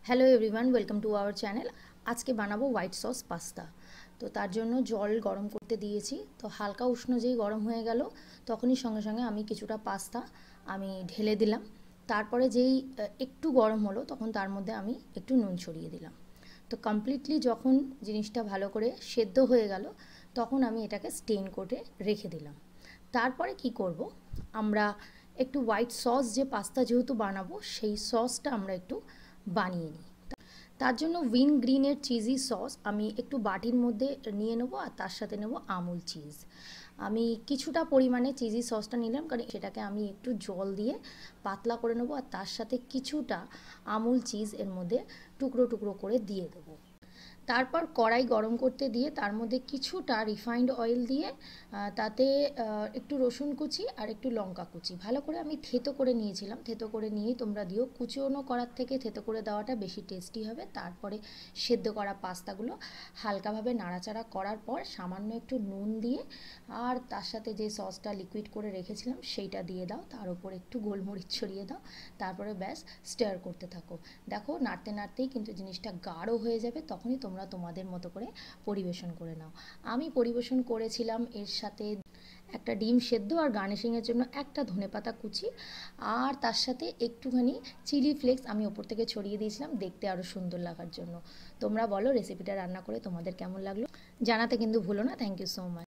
Hello everyone, welcome to our channel. আজকে বানাবো white sauce pasta. তো তার জন্য জল গরম করতে দিয়েছি। তো হালকা উষ্ণ যেই গরম হয়ে গেল তখনই সঙ্গে সঙ্গে আমি কিছুটা পাস্তা ঢেলে দিলাম। তারপরে যেই একটু গরম হলো তখন তার মধ্যে আমি একটু নুন ছড়িয়ে দিলাম। তো কমপ্লিটলি যখন জিনিসটা ভালো করে সেদ্ধ হয়ে গেল তখন আমি এটাকে স্টেইন করে রেখে দিলাম। তারপরে কি করব, আমরা একটু হোয়াইট সস, যে পাস্তা যেহেতু বানাবো সেই সসটা আমরা একটু বানিয়ে নিই। তার জন্য উইন গ্রিনের চিজি সস আমি একটু বাটির মধ্যে নিয়ে নেবো, আর তার সাথে নেব আমুল চিজ। আমি কিছুটা পরিমাণে চিজি সসটা নিলাম, কারণ সেটাকে আমি একটু জল দিয়ে পাতলা করে নেবো, আর তার সাথে কিছুটা আমুল চিজ এর মধ্যে টুকরো টুকরো করে দিয়ে দেবো। তারপর কড়াই গরম করতে দিয়ে তার মধ্যে কিছুটা রিফাইন্ড অয়েল দিয়ে তাতে একটু রসুন কুচি আর একটু লঙ্কা কুচি ভালো করে আমি থেতো করে নিয়েছিলাম। থেতো করে নিয়েই তোমরা দিও, কুচোনো করার থেকে থেতো করে দেওয়াটা বেশি টেস্টি হবে। তারপরে সেদ্ধ করা পাস্তাগুলো হালকাভাবে নাড়াচাড়া করার পর সামান্য একটু নুন দিয়ে আর তার সাথে যে সসটা লিকুইড করে রেখেছিলাম সেইটা দিয়ে দাও, তার উপর একটু গোলমরিচ ছড়িয়ে দাও, তারপরে ব্যাস স্টার করতে থাকো। দেখো নাড়তে নাড়তেই কিন্তু জিনিসটা গাঢ় হয়ে যাবে, তখনই তোমরা তোমাদের মতো করে পরিবেশন করে নাও। আমি পরিবেশন করেছিলাম এর সাথে একটা ডিম সেদ্ধ আর গার্নিশিংয়ের জন্য একটা ধনেপাতা কুচি, আর তার সাথে একটুখানি চিলি ফ্লেক্স আমি ওপর থেকে ছড়িয়ে দিয়েছিলাম দেখতে আরও সুন্দর লাগার জন্য। তোমরা বলো রেসিপিটা রান্না করে তোমাদের কেমন লাগলো, জানাতে কিন্তু ভুলো না। Thank you so much.